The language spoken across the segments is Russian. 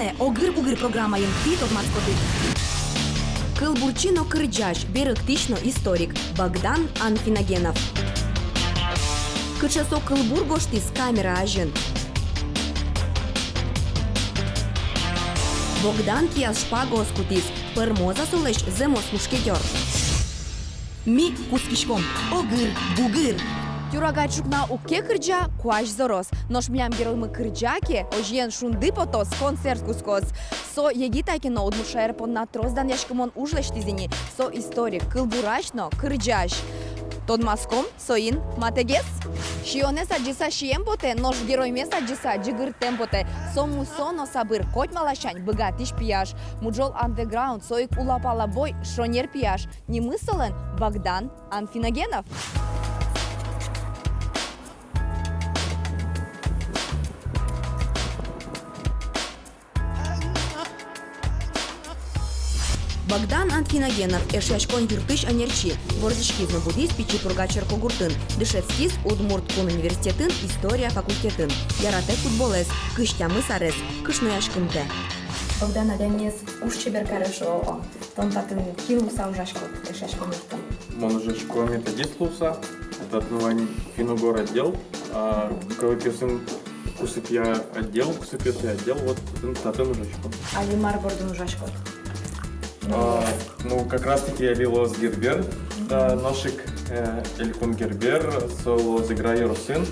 Миле, огыр-бугыр программайын пит от мацкоты. Кылбурчино кырджаш, берыктично историк Богдан Анфиногенов. Кычасо Кылбургоштис камера ажын. Богдан кияс шпагос кутис, пырмоза солеш земос мушкетер. Ми кускишком, огыр-бугыр. Тюрагачукна уке кырджа, куаш зорос. Нош млям героймы кырджаке, ожьен шунды потос, концерт кускос. Со егитайкино удмушаер понна троздан яшкамон ужлештизини. Со историк кылбурачно кырджаш. Тод маском, соин, матегес. Шионе саджиса шиемпоте, нош геройме саджиса джигыр темпоте. Со мусоно сабыр, коть малашань, богатиш пияш. Муджол андеграунд, соик улапала бой, шонер пияш. Немыслен Богдан Анфиногенов. Богдан Анфиногенов эшяшкон юртыш анерчи, борзишкизны буддист пичи пургачер когуртын, дышецкиз Удмурткун университетін история факультетін, ярате футболес, кыштямы сарес, кышнояшкынте. Богдан Адамес уж чеберкарешо, тон татын килуса ужашкот, эшяшкон юртын. Он ужашко методист луса, это отмывание финогор отдел, кавапесын кусыпья отдел, кусыпья отдел, вот татын ужашко. Алимар бордун ужашкот. Ну, как раз таки я лилос гербер, да, ношик элькун гербер, соло зиграю росин,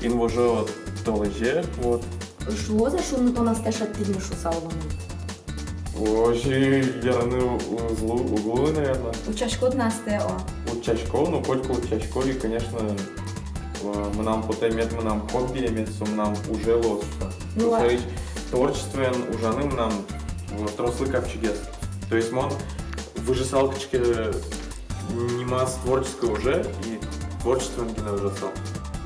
инвожо толеже, вот. Шо за шумно то нас теж активно шусалвано? Ожи, я на углу, наверное. Учашкот нас тео. У чашков, ну, кольку у чашков, и, конечно, мы нам потом мы нам хобби, мы нам уже лос. Ну, творчествен, ужаным нам трослы как чудес. То есть он выжисал немас творческое уже и творчество он не выжисал.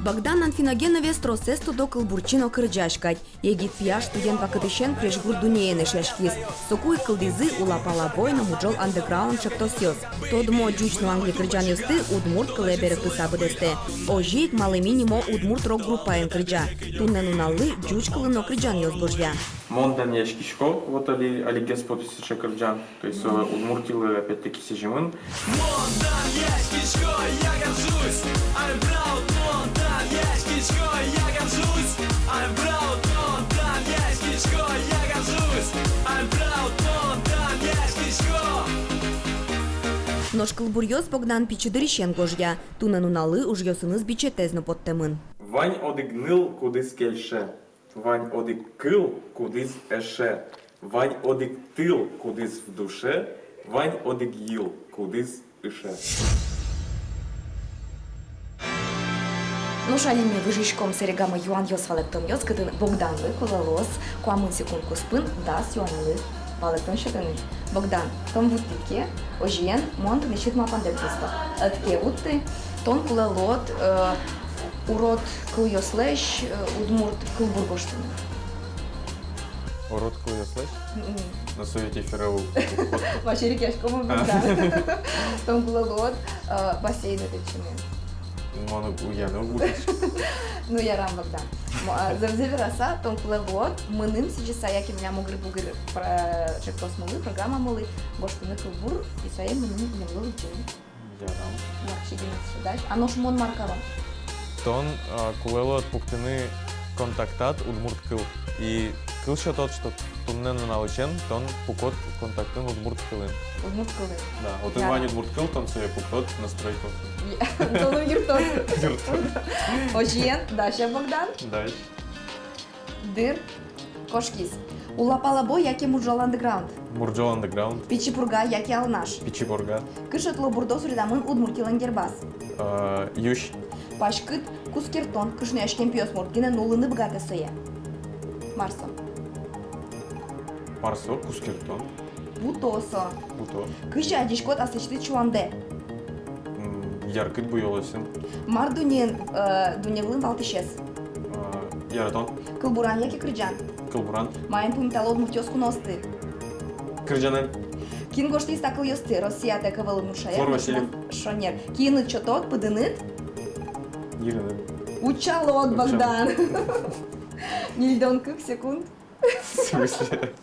Богдан Анфиногенове стросесто до Кылбурчино кырджашкать. Егит пияш студент пакытышен прежгур дунеены шашкиз. Сокуй кылдизы улапала бойно муджол андеграунд шептосьёз. Тодмо джучно англи кырджан ёсты удмурт кылеберы пысабыдесте. Ожик малыминимо удмурт рок-группаен кырджа. Туннену наллы джуч кылыно кырджан ёз божья. Мондан яшкишко, вот али геспот сише кырджан. То есть удмуртилы опять-таки сижимын. Мондан яшкишко, я горжусь. I'm proud, Мондан яшкишко, я горжусь. I'm proud, Мондан яшкишко, я горжусь. I'm proud, Мондан яшкишко. Нош кылбурьёз Богдан пичидырищен гожья. Туннену наллы уж ёсыныз бичетезно подтемын. Вань одыгныл кудыс кельше. Вань одык кыл кудыс эше. Вань одык тыл кудыс в душе. Вань одык ил кудыс ише. Ну шалиме выжишком серегама Юан Йос валектон Йос, кытын Богдан вы кололос, куамын секундку спын, дас Юанлы валектон шетыны. Богдан, том вуттике, ожиен, монт нечит мапандек бусто. Атке вутты, тон кулелот, урод кыл Йослеш, удмурт кыл бургоштыны. Урод кыл Йослеш? На совете ферау. Ваши кешкому Богдан. Том кулелот, бассейн течины. Мону уяну будеш. Ну я рам Богдан. Завзели раса, том кулелот, мынын сиджиса, яки меня могли бугыр про шептос малы, программа малы, гоштыны кылбур, и саем мынын не было лучей. Я рам. Маркшигин сюда. А нож мон маркава. Тон кулело от пуктины контактат удмурт кыл. И кыл що тот, что туннену налычен, тон пукот контактын удмурт кылын. Удмурт кылы. Да, от Иван удмурт кыл, тон себе пукот настройку. Тону юртон. Ожиен, Даша Богдан. Да. Дыр. Кошкис. Улапала бой, яки муджол андеграунд. Мурджол андеграунд. Пичипурга, яки алнаш. Пичиборга. Кышытлы бурдос рядамын удмуртилен гербас. Ющ. Пашкыт, кускертон, кышныяш кемпиос мордгина нулыны бгате соя. Марсо. Марсо, кускертон. Бутосо. Буто. Кышы адишкот асычты чуанде. Яркыт буйоласын. Мар дунен, дуневлын валтышес. Яратон. Кылбуран яки кырджан. Кылбуран. Майын пумтало удмуртёску носты. Кырджанен. Кин гошты истакыл ёсты, Россия текавалы мушая. Флор Васильев. Шонер. Кины чотот, пыдыныт. Елена. Учалот Богдан. Нильдон кык секунд. В смысле?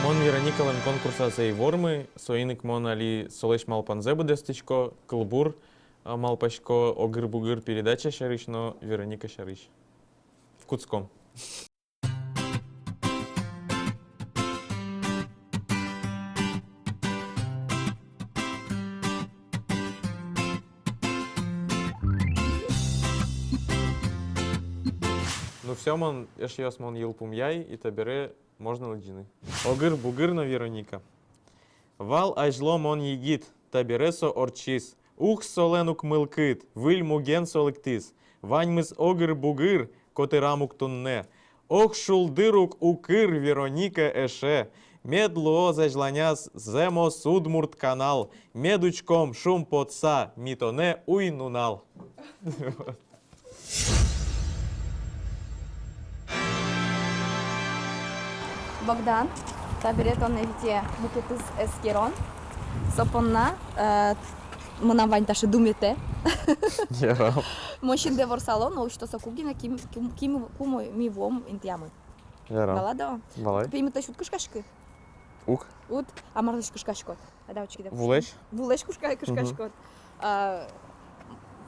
Мон Вероникален конкурса за ворми, соиник мон али солеш малпанзе будестичко, кылбур малпашко, огыр-бугыр передача шариш, но Вероника шариш. В Куцком. Ну все, мон, еш мон елпум яй, и табере можно лыджины. Огыр-бугыр на Вероника. Вал ажло мон егит, табересо орчис. Ух соленук мылкыт, выль муген солыктис. Ваньмыз огыр-бугыр, котырамук тунне. Ох шулдырук укыр Вероника эше. Медло зажланяс земо судмурт канал. Медучком шум потса, митоне уй нунал. Богдан, табирет он евите букетыз эскерон. Сопонна, мына ваньташы думете. Ярам. Мощин девор салон, но что сокугина ким кумо ми вом интиамы. Ярам. Балада. Балай. Пеймете шут кышкашкы. Ук. Ут, а марлыш кышкашкот. Адавчики да. Вулеш. Вулеш кышкашкот.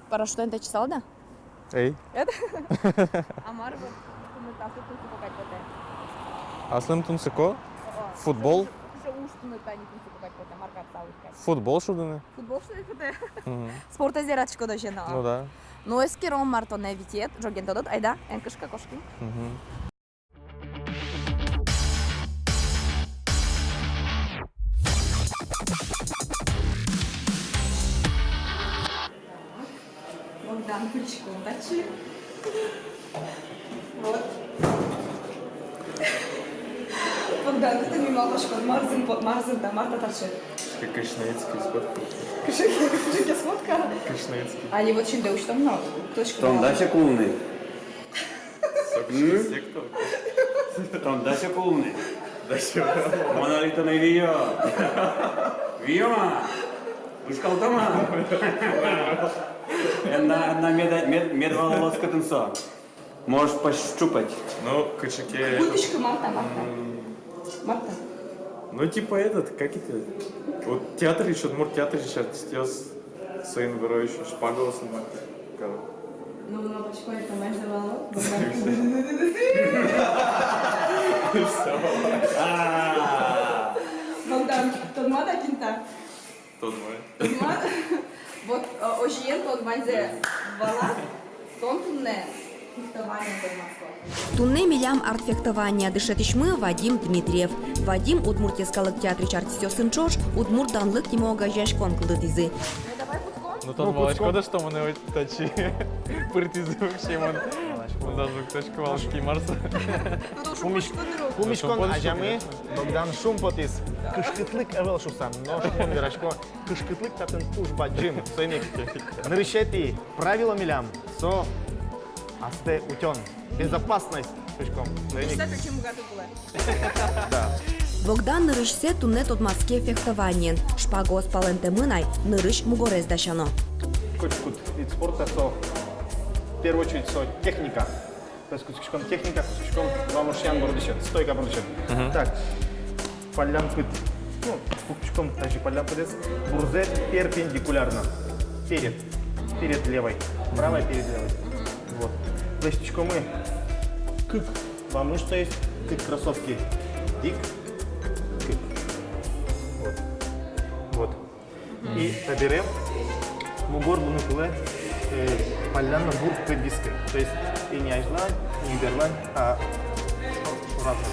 Парашютен те чесал да? Эй. Амар вот комментацию тут покать вот это. Аслым тунсыко? Футбол? Уже уштуны тани тут покать вот это. Марка отставка. Футбол шудыны? Футбол что это? Мгм. Спорта зератчко да жена. Ну да. Но эскерон мартон невитет, жоген додот, айда, энкышка кошки. Мгм. Богдан Крючков, тачи. Вот. Богдан, ты мимо кошка, Марзин, да, Марта тачи. Кришнаицкий спорт. Кышыке смотка. Кришнаицкий. А не вот чем что много. Точка. Там Дася Кулны. Сектор. Там Дася Кулны. Монолитана Вио. Виома. Ушкалтама. На медволос катынса. Можешь пощупать. Ну, качаке... Будочка Марта. Марта. Ну, типа этот, как это? Вот театр еще, Удмурт театр еще артистес сын верующий, шпагал сама. Ну, почему это между Богдан, тот мада кинта. Тот мой. Вот ожиен тот манзе вала, тон тунне. Тунне милям артфехтования дышетишмы Вадим Дмитриев. Вадим удмуртескалык театрич артистёсын чош, удмурт данлык тимога жешкон кылдыдизы. Ну, тот молочко, да что мы тачи. Пыртизы вообще, он даже точка волшки Марса. Кумишкон ажамы Богдан Шумпотис кышкытлык эвел шусан, но шумон верашко кышкытлык татын ужба джим. Сойник нарышети правила милям, со асте утен. Безопасность кышком. Сойник. Богдан нырышсе тунне тотмаске фехтованиен. Шпагос паленте мынай, нырыш мугорез дашано. Кучкут вид спорта, со в первую очередь со техника. То есть кучком техника, кучком два муршьян бордышет, стойка бордышет. Так, полян пыт. Ну, кучком также полян пытес. Бурзет перпендикулярно. Перед левой. Правой перед левой. Вот. Плечичко мы. Кык. Вам что есть? Кык кроссовки. Дик. Кык. Вот. Вот. И таберем. Бугор bunu kule palyanla бур предиска. То есть и не ажлань, не берлань, а разно.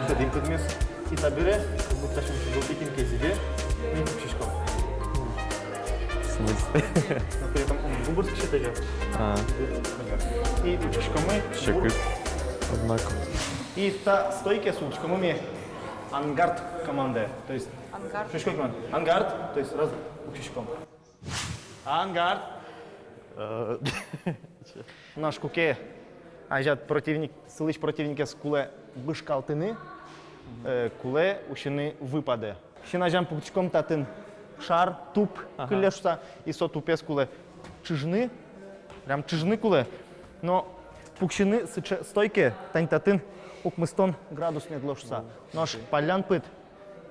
Шедим кыдмес. И табере, как будто шум желтикин кезиде, не кучишком. В смысле? Но при этом он бугор считает. И учишкомы. Щекыт. Однако. И та стойка с учишкомами ангард команда. То есть Ангард. Шишкой команда. Ангард, то есть раз учишком. Ангард. Наш куке, ажат противник, слышь противника с куле бышкалтыны, куле ушины выпаде. Шинажам пучком татын шар, туп, кылешта, и со тупес куле чижны, прям чижны куле. Но пукшины сыче стойке таньтатын укмыстон градус недлошса. Нож палян пыт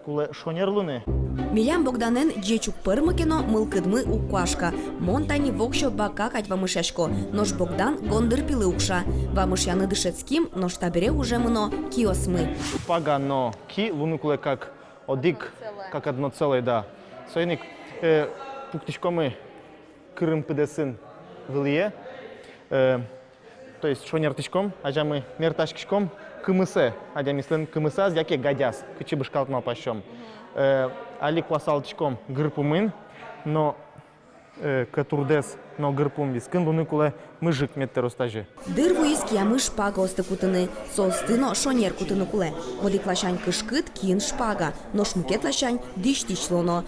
куле шонерлуны. Милям Богданен джечук пырмыкино мылкыдмы уккуашка. Монтани вокшо бакакать вамышешко. Нож Богдан гондыр пилы укша. Вамышяны дышецким, нож табере уже мно киосмы. Пагано ки луны куле как одик, как одно целое, да. Сойник пуктичко мы кырым пыдесын вылие. То есть шонертичком, ажа мы мерташкичком кымысе. Ажа мислен кымыса зяке гадяс. Кычы бышкалтма пащом. Али квасалтичком гырпумын, но катурдес, но гырпум вискын луны куле мыжик меттеростажи. Дырву иски ямы шпага осты кутыны. Солстыно шонер кутыны куле. Одик лашань кышкыт кин шпага. Но шмукет лашань диш лоно.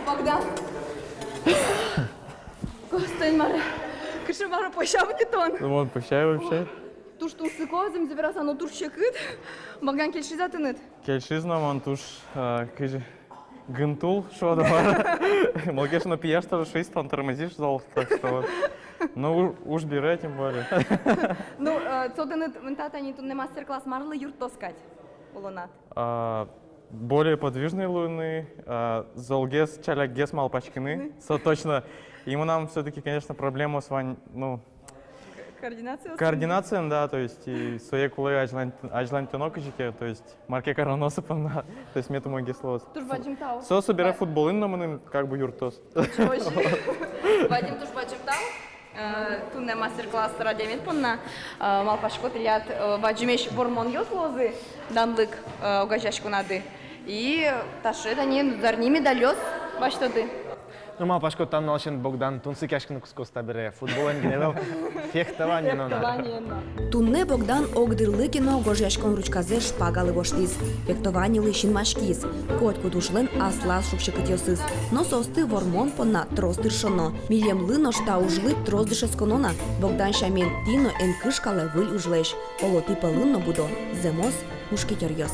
Богдан. Костань маре. Кышы мары пошам кетон. Ну, вон, пущай вообще. Туш тусыко зым зевераса, но туш чекыт. Богдан келши затынет. Кельшизна, вон туш, кыжи, гынтул, шо да бар. Молкешно пияш тоже шесть, там тормозишь, зал, так что вот. Ну, уж бере, тем более. Ну, цотынет ментатани тут не мастер-класс марлы юрт тоскать. Улонат. Более подвижные луны, золгес, чалягес малпачкины, точно. Ему нам все-таки, конечно, проблема с ну, Координация? координация, да, то есть и свои кулы ажлан тенокачики, то есть марке короносы то есть мету моги слова. Туш бачим тау. Со собирай футболын намыным, как бы юртос. Вадим туш бачим тау. Тут не мастер-класс радиомет понна. Малпашко трят ваджимеш бормон ёслозы данлык угажашку нады. И таши да не зарними далёс баштады. Ну, малпашко там налшен Богдан, тунсы кяшкины кускос табере. Футболен геневел фехтование, но Тунне Богдан огдырлыкино гожяшкон ручказе шпагалы воштиз. Фехтований лышин машкиз. Котку душлен аслас шукшыкыт йосыз. Но состы вормон понна троздыршоно. Милем лыно шта ужлы троздышесконона. Богдан шамен тино эн кышкале выль ужлеш. Полоти палынно будо. Земос мушкетер йос.